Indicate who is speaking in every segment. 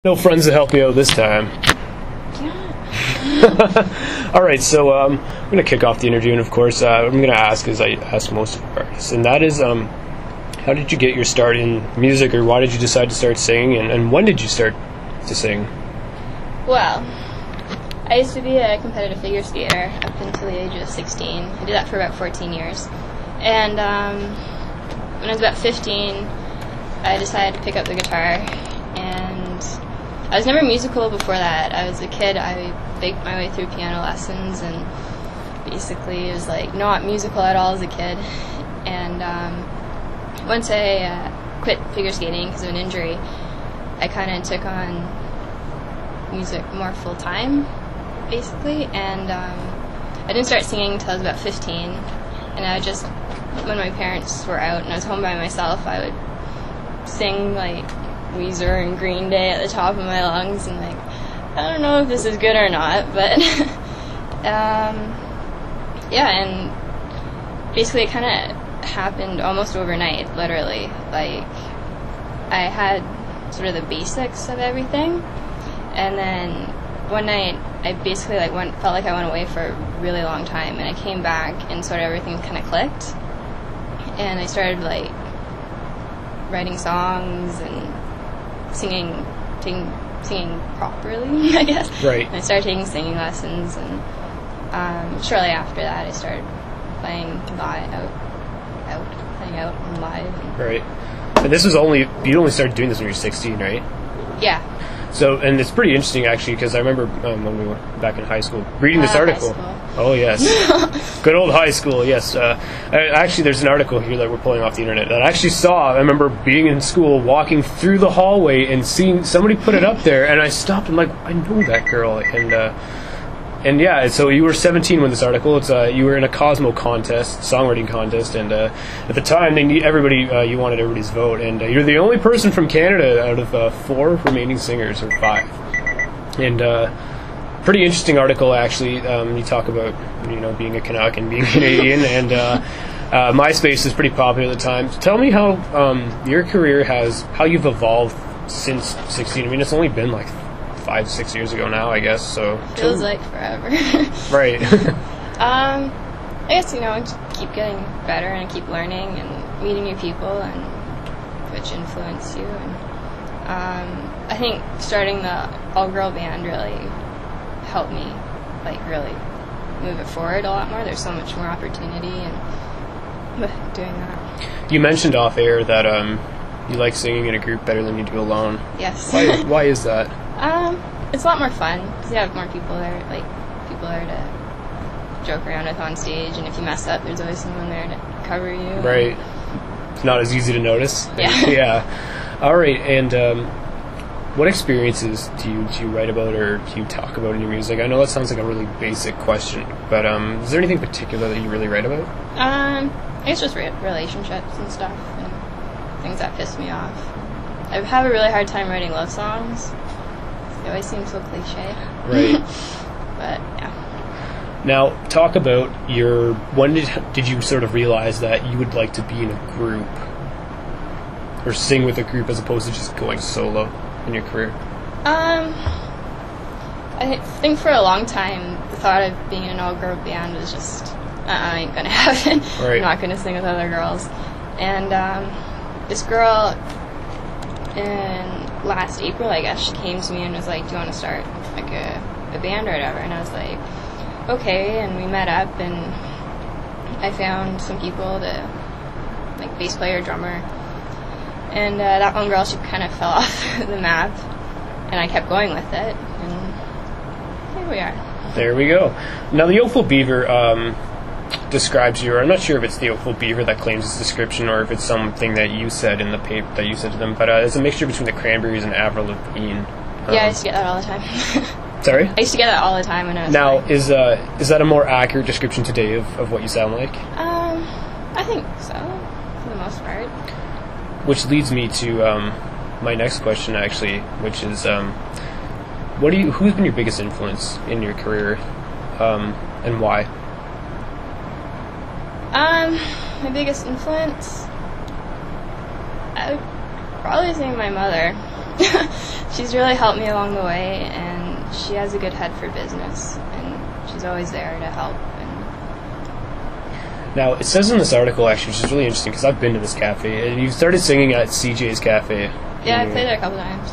Speaker 1: No friends to help me out this time.
Speaker 2: Yeah.
Speaker 1: All right, so I'm going to kick off the interview, and of course, I'm going to ask, as I ask most of our artists, and that is, how did you get your start in music, or why did you decide to start singing, and when did you start to sing?
Speaker 2: Well, I used to be a competitive figure skater up until the age of 16. I did that for about 14 years. And when I was about 15, I decided to pick up the guitar. And I was never musical before that. I was a kid. I baked my way through piano lessons, and basically it was like not musical at all as a kid. And once I quit figure skating because of an injury, I kind of took on music more full time, basically. And I didn't start singing until I was about 15. And I just, when my parents were out and I was home by myself, I would sing like Weezer and Green Day at the top of my lungs, and like, I don't know if this is good or not, but yeah, and basically it kind of happened almost overnight, literally. Like, I had sort of the basics of everything, and then one night I basically felt like I went away for a really long time, and I came back and sort of everything kind of clicked, and I started like writing songs and singing properly, I guess.
Speaker 1: Right.
Speaker 2: And I started taking singing lessons, and shortly after that, I started playing out and live.
Speaker 1: Right. And this was you only started doing this when you were 16, right?
Speaker 2: Yeah.
Speaker 1: So, and it's pretty interesting, actually, because I remember when we were back in high school, reading this article. Oh, yes. Good old high school, yes. Actually, there's an article here that we're pulling off the internet that I actually saw. I remember being in school, walking through the hallway, and seeing somebody put it up there, and I stopped and like, I know that girl. And yeah, so you were 17 when this article. You were in a Cosmo contest, songwriting contest, and at the time they need everybody. You wanted everybody's vote, and you're the only person from Canada out of 4 remaining singers, or 5. And pretty interesting article, actually. You talk about being a Canuck and being Canadian, and MySpace is pretty popular at the time. Tell me how your career how you've evolved since 16. I mean, it's only been like 5-6 years ago now, I guess. So
Speaker 2: feels like forever.
Speaker 1: Right.
Speaker 2: I guess just keep getting better and keep learning and meeting new people, and which influence you. And I think starting the all-girl band really helped me, like, really move it forward a lot more. There's so much more opportunity and doing that. You
Speaker 1: mentioned off air that you like singing in a group better than you do alone.
Speaker 2: Yes.
Speaker 1: Why is that?
Speaker 2: It's a lot more fun because you have more people there, to joke around with on stage, and if you mess up, there's always someone there to cover you.
Speaker 1: Right. It's not as easy to notice.
Speaker 2: Yeah.
Speaker 1: Yeah. All right. And what experiences do you write about or do you talk about in your music? I know that sounds like a really basic question, but is there anything particular that you really write about?
Speaker 2: I guess just relationships and stuff, and things that piss me off. I have a really hard time writing love songs. They always seem so cliche.
Speaker 1: Right.
Speaker 2: But yeah.
Speaker 1: Now, talk about when did you sort of realize that you would like to be in a group or sing with a group as opposed to just going solo in your career?
Speaker 2: I think for a long time the thought of being in an all-girl band was just ain't gonna happen.
Speaker 1: Right.
Speaker 2: I'm not gonna sing with other girls. And this girl in last April, I guess, she came to me and was like, do you want to start like a band or whatever? And I was like, okay. And we met up, and I found some people like bass player, drummer, and that one girl, she kind of fell off the map, and I kept going with it, and here we are.
Speaker 1: There we go. Now, the Oakville Beaver describes you, or I'm not sure if it's the Oakville Beaver that claims its description or if it's something that you said in the paper that you said to them, but it's a mixture between the Cranberries and Avril Lavigne.
Speaker 2: Yeah, I used to get that all the time.
Speaker 1: Sorry?
Speaker 2: I used to get that all the time when I was
Speaker 1: Now,
Speaker 2: like,
Speaker 1: is that a more accurate description today of what you sound like?
Speaker 2: I think so, for the most part.
Speaker 1: Which leads me to my next question, actually, which is, who's been your biggest influence in your career, and why?
Speaker 2: My biggest influence, I would probably say my mother. she's really helped me along the way, and she has a good head for business, and she's always there to help.
Speaker 1: Now, it says in this article, actually, which is really interesting, because I've been to this cafe, and you started singing at CJ's Cafe.
Speaker 2: Yeah, I played there a couple times.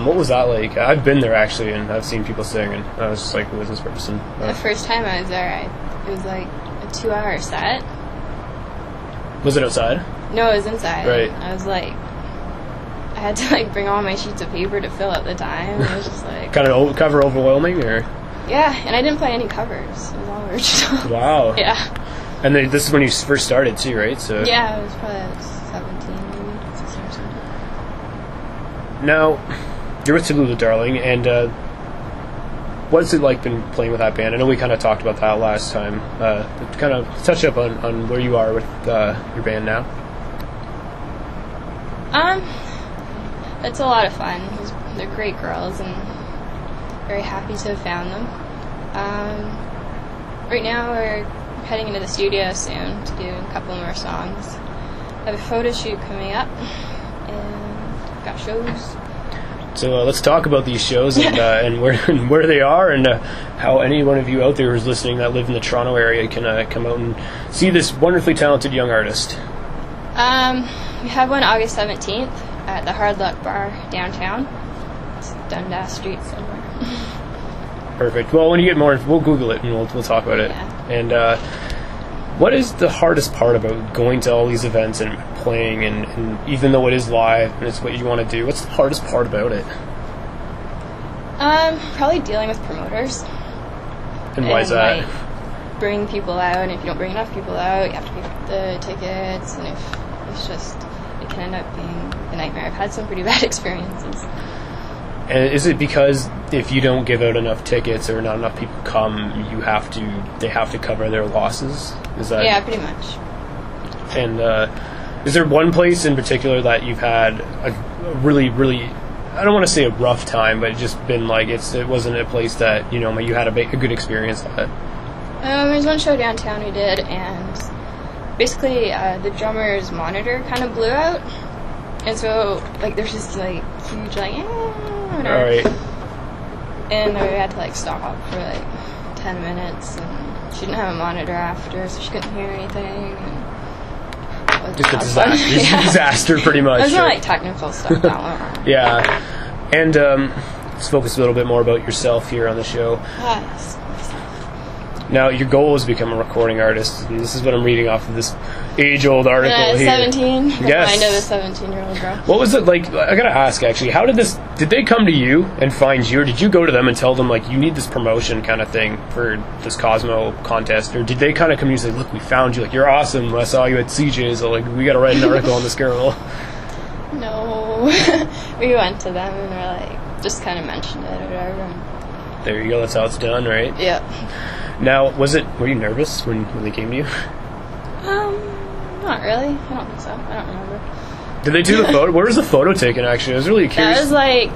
Speaker 1: What was that like? I've been there, actually, and I've seen people sing, and I was just like, who is this person?
Speaker 2: The first time I was there, it was like a 2-hour set.
Speaker 1: Was it outside?
Speaker 2: No, it was inside.
Speaker 1: Right.
Speaker 2: I was like, I had to like bring all my sheets of paper to fill out the time. It was just like...
Speaker 1: kind of cover overwhelming, or?
Speaker 2: Yeah, and I didn't play any covers. It was all original.
Speaker 1: Wow.
Speaker 2: Yeah.
Speaker 1: And then this is when you first started too, right? So
Speaker 2: yeah, I was probably 17, maybe 16 or something.
Speaker 1: Now, you're with Tallulah, darling, and what's it like been playing with that band? I know we kind of talked about that last time. Kind of touch up on where you are with your band now.
Speaker 2: It's a lot of fun. They're great girls, and very happy to have found them. Right now we're heading into the studio soon to do a couple more songs. I have a photo shoot coming up, and got shows.
Speaker 1: So let's talk about these shows and where they are, and how any one of you out there who's listening that live in the Toronto area can come out and see this wonderfully talented young artist.
Speaker 2: We have one August 17th at the Hard Luck Bar downtown. It's Dundas Street somewhere.
Speaker 1: Perfect. Well, when you get more, we'll Google it and we'll talk about it.
Speaker 2: Yeah.
Speaker 1: And what is the hardest part about going to all these events and playing, and even though it is live and it's what you want to do, what's the hardest part about it?
Speaker 2: Probably dealing with promoters.
Speaker 1: And why is that?
Speaker 2: Like, bring people out, and if you don't bring enough people out, you have to pay for the tickets, and if it's just, it can end up being a nightmare. I've had some pretty bad experiences.
Speaker 1: And is it because if you don't give out enough tickets or not enough people come, they have to cover their losses? Is that?
Speaker 2: Yeah, pretty much.
Speaker 1: And is there one place in particular that you've had a really, really, I don't want to say a rough time, but just been like it wasn't a place that you had a good experience at?
Speaker 2: There's one show downtown we did, and basically the drummer's monitor kind of blew out, and so like there's just like huge like whatever.
Speaker 1: All right.
Speaker 2: And we had to like stop for like 10 minutes, and she didn't have a monitor after, so she couldn't hear anything. And
Speaker 1: just a disaster. Yeah. Disaster, pretty much.
Speaker 2: There's no like technical stuff that went wrong.
Speaker 1: Yeah. And let's focus a little bit more about yourself here on the show.
Speaker 2: Yes.
Speaker 1: Now, your goal is to become a recording artist, and this is what I'm reading off of this age-old article here.
Speaker 2: 17.
Speaker 1: Yes.
Speaker 2: I know the 17-year-old girl.
Speaker 1: What was it like? I gotta ask, actually, did they come to you and find you, or did you go to them and tell them, like, you need this promotion kind of thing for this Cosmo contest, or did they kind of come to you and say, look, we found you, like, you're awesome, I saw you at CJ's, so, like, we gotta write an article on this girl?
Speaker 2: No. We went to them and we're like, just kind of mentioned it or whatever.
Speaker 1: There you go, that's how it's done, right?
Speaker 2: Yeah.
Speaker 1: Now, were you nervous when they came to you?
Speaker 2: Not really. I don't think so. I don't remember.
Speaker 1: Did they do the photo? Where was the photo taken, actually? I was really curious.
Speaker 2: That was like,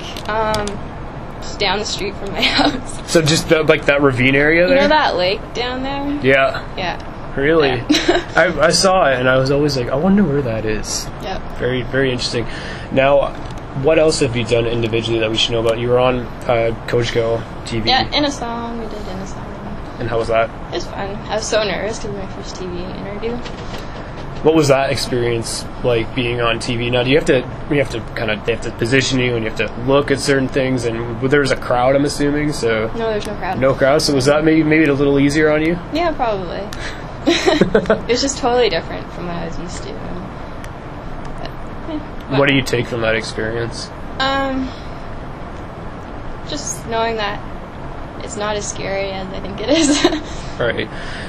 Speaker 2: just down the street from my house.
Speaker 1: So just like that ravine area there?
Speaker 2: You know that lake down there?
Speaker 1: Yeah.
Speaker 2: Yeah.
Speaker 1: Really?
Speaker 2: Yeah.
Speaker 1: I saw it, and I was always like, I wonder where that is.
Speaker 2: Yep.
Speaker 1: Very, very interesting. Now, what else have you done individually that we should know about? You were on Coach Go TV.
Speaker 2: Yeah, in a song. We did in a song.
Speaker 1: And how was that?
Speaker 2: It was fun. I was so nervous because it was my first TV interview.
Speaker 1: What was that experience like, being on TV? Now, they have to position you, and you have to look at certain things, and there was a crowd, I'm assuming, so...
Speaker 2: No, there's no crowd.
Speaker 1: No crowd, so was that maybe a little easier on you?
Speaker 2: Yeah, probably. It was just totally different from what I was used to.
Speaker 1: What do you take from that experience?
Speaker 2: Just knowing that it's not as scary as I think it is.
Speaker 1: Right.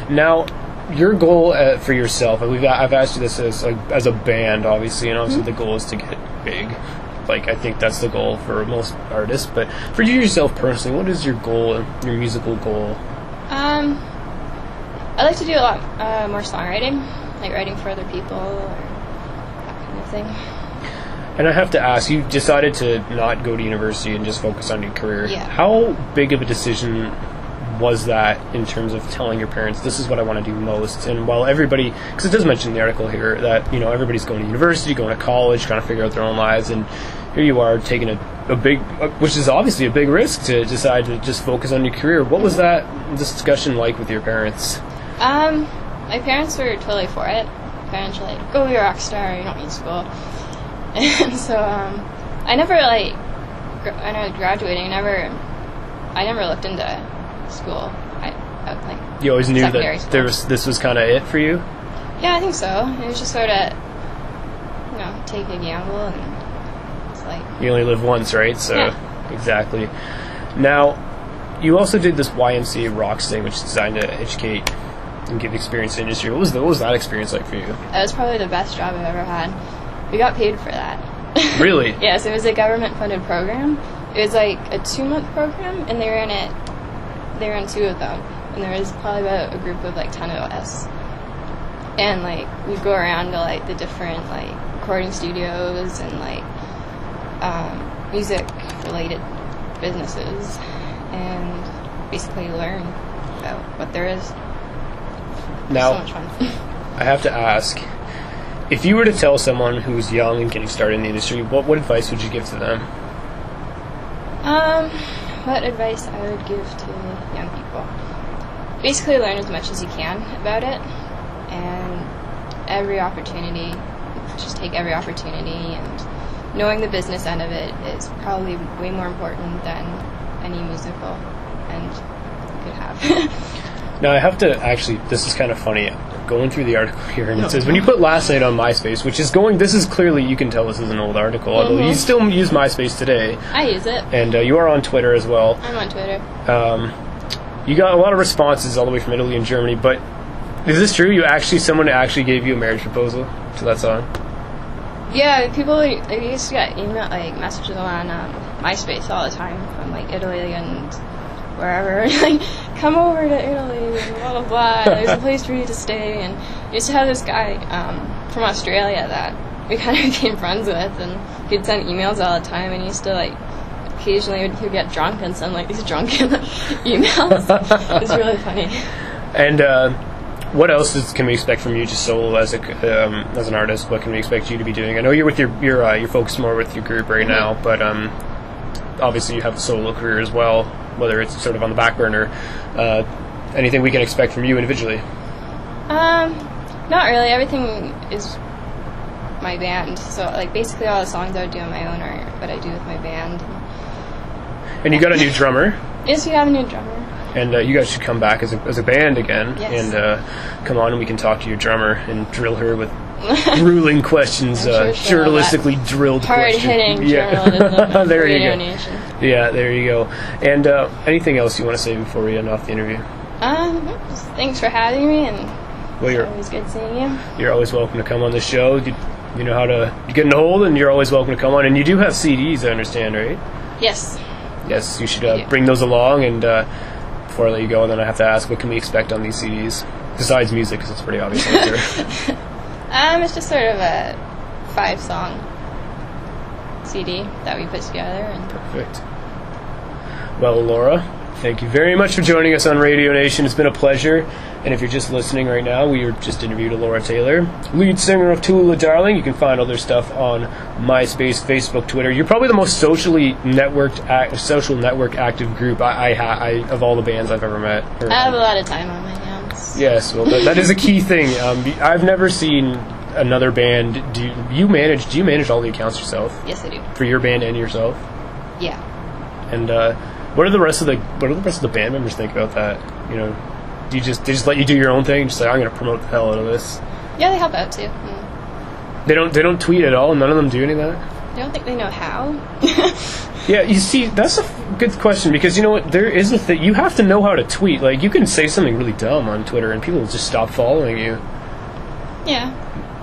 Speaker 1: Now, your goal for yourself, I've asked you this as a band, obviously, and obviously the goal is to get big. Like, I think that's the goal for most artists, but for you yourself personally, what is your goal, your musical goal?
Speaker 2: I like to do a lot more songwriting, like writing for other people or that kind of thing.
Speaker 1: And I have to ask, you decided to not go to university and just focus on your career.
Speaker 2: Yeah.
Speaker 1: How big of a decision was that in terms of telling your parents, this is what I want to do most? And while everybody, because it does mention in the article here that, everybody's going to university, going to college, trying to figure out their own lives, and here you are taking a which is obviously a big risk to decide to just focus on your career. What was that discussion like with your parents?
Speaker 2: My parents were totally for it. My parents were like, "Go be a rock star. You don't need school." And so I never when I was graduating, I never looked into school. I
Speaker 1: you always knew that
Speaker 2: school.
Speaker 1: This was kind of it for you.
Speaker 2: Yeah, I think so. It was just sort of, take a gamble, and it's like...
Speaker 1: You only live once, right? So,
Speaker 2: yeah.
Speaker 1: Exactly. Now, you also did this YMCA Rocks thing, which is designed to educate and give experience in the industry. What was that experience like for you?
Speaker 2: That was probably the best job I've ever had. We got paid for that.
Speaker 1: Really?
Speaker 2: Yes, it was a government-funded program. It was like a 2-month program, and they ran 2 of them. And there was probably about a group of 10 of us. And we'd go around to the different recording studios and music related businesses and basically learn about what there is.
Speaker 1: Now,
Speaker 2: so much fun.
Speaker 1: I have to ask, if you were to tell someone who's young and getting started in the industry, what advice would you give to them?
Speaker 2: What advice I would give to young people? Basically learn as much as you can about it, and every opportunity, just take every opportunity, and knowing the business end of it is probably way more important than any musical end you could have.
Speaker 1: Now I have to actually, this is kind of funny, going through the article here, and it says, when you put Last Night on MySpace, which is this is clearly, you can tell this is an old article, although you still use MySpace today.
Speaker 2: I use it.
Speaker 1: And you are on Twitter as well.
Speaker 2: I'm on Twitter.
Speaker 1: You got a lot of responses all the way from Italy and Germany, but is this true? Someone actually gave you a marriage proposal to that song?
Speaker 2: Yeah, people used to get email messages on MySpace all the time from Italy and wherever. Come over to Italy and blah blah blah. There's a place for you to stay. And we used to have this guy from Australia that we kind of became friends with, and he'd send emails all the time, and he used to occasionally he'd get drunk and send these drunken emails. It's really funny.
Speaker 1: And what else can we expect from you, just solo as an artist? What can we expect you to be doing? I know you're with you're focused more with your group right now, but obviously you have a solo career as well, whether it's sort of on the back burner. Anything we can expect from you individually?
Speaker 2: Not really. Everything is my band. So basically all the songs I would do on my own are what I do with my band.
Speaker 1: And you got a new drummer.
Speaker 2: Yes, we have a new drummer.
Speaker 1: And you guys should come back as a band again.
Speaker 2: Yes.
Speaker 1: And come on and we can talk to your drummer and drill her with grueling questions, journalistically drilled questions.
Speaker 2: Hard-hitting journalism.
Speaker 1: There you go.
Speaker 2: Nation.
Speaker 1: Yeah, there you go. And anything else you want to say before we end off the interview?
Speaker 2: Just thanks for having me, and
Speaker 1: it's
Speaker 2: always good seeing you.
Speaker 1: You're always welcome to come on the show. You know how to get in a hold, and you're always welcome to come on. And you do have CDs, I understand, right?
Speaker 2: Yes.
Speaker 1: Yes, you should bring those along. And before I let you go, then I have to ask, what can we expect on these CDs? Besides music, because it's pretty obvious answer.
Speaker 2: It's just sort of a 5-song CD that we put together.
Speaker 1: Perfect. Well, Elora, thank you very much for joining us on Radio Nation. It's been a pleasure. And if you're just listening right now, we just interviewed Elora Taylor, lead singer of Tallulah Darling. You can find all their stuff on MySpace, Facebook, Twitter. You're probably the most social network active group I of all the bands I've ever met.
Speaker 2: I have a lot of time on my hands.
Speaker 1: Yes, well, that is a key thing. I've never seen another band. Do you manage all the accounts yourself?
Speaker 2: Yes, I do.
Speaker 1: For your band and yourself?
Speaker 2: Yeah.
Speaker 1: And what do the rest of the band members think about that? They just let you do your own thing? Just I'm going to promote the hell out of this.
Speaker 2: Yeah, they help out too.
Speaker 1: They don't tweet at all. None of them do any of that.
Speaker 2: I don't think they know how.
Speaker 1: Yeah, you see, that's a good question, because you know what? There is a thing. You have to know how to tweet. You can say something really dumb on Twitter, and people will just stop following you.
Speaker 2: Yeah.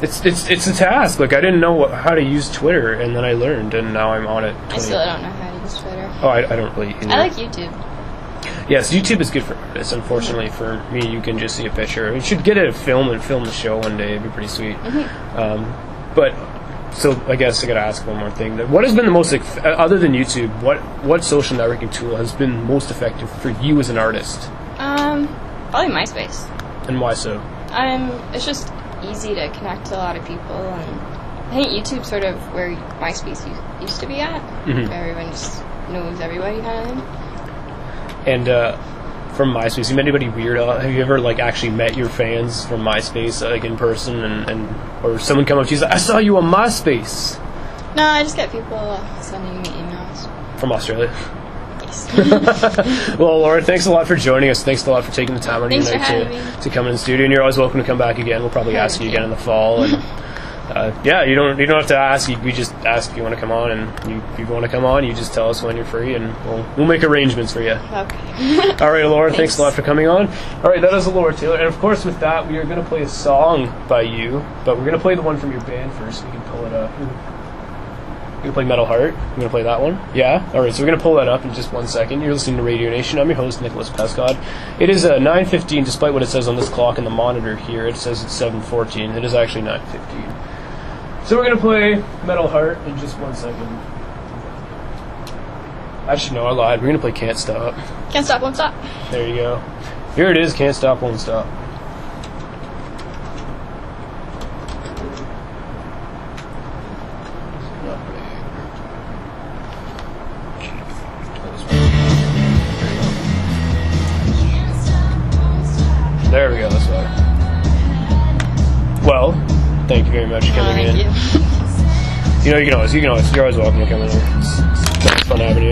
Speaker 1: It's a task. I didn't know how to use Twitter, and then I learned, and now I'm on it.
Speaker 2: I still don't know how to use Twitter.
Speaker 1: Oh, I don't really either.
Speaker 2: I like YouTube.
Speaker 1: Yes, YouTube is good for artists. Unfortunately for me, you can just see a picture. You should get a film and film the show one day. It'd be pretty sweet. But so I guess I gotta ask one more thing. What has been the most, other than YouTube, what social networking tool has been most effective for you as an artist?
Speaker 2: Probably MySpace.
Speaker 1: And why so?
Speaker 2: It's just easy to connect to a lot of people, and I think YouTube's sort of where MySpace used to be at.
Speaker 1: Mm-hmm.
Speaker 2: Where everyone just knows everybody kind of thing.
Speaker 1: And from MySpace, you met anybody weird? Have you ever like actually met your fans from MySpace, like in person, and or someone come up to you and say, "I saw you on MySpace"?
Speaker 2: No, I just get people sending me emails.
Speaker 1: From Australia.
Speaker 2: Yes.
Speaker 1: Well, Elora, thanks a lot for joining us. Thanks a lot for taking the time on your night to come in the studio. And you're always welcome to come back again. We'll probably ask you again in the fall. And yeah, you don't have to ask. We just ask if you want to come on, and if you want to come on, you just tell us when you're free, and we'll make arrangements for you.
Speaker 2: Okay.
Speaker 1: All right, Elora, thanks a lot for coming on. All right, that is Elora Taylor, and of course, with that, we are going to play a song by you, but we're going to play the one from your band first. So we can pull it up. We're going to play Metal Heart. We're going to play that one. Yeah? All right, so we're going to pull that up in just 1 second. You're listening to Radio Nation. I'm your host, Nicholas Pescod. It is 9:15, despite what it says on this clock in the monitor here. It says it's 7:14. It is actually 9:15. So we're going to play Metal Heart in just 1 second. Actually, no, I lied. We're going to play Can't Stop.
Speaker 2: Can't Stop, Won't Stop.
Speaker 1: There you go. Here it is, Can't Stop, Won't Stop. There we go, that's better. Well, thank you very much for coming in.
Speaker 2: Thank you.
Speaker 1: You know, you're always welcome to come in here. It's fun having you.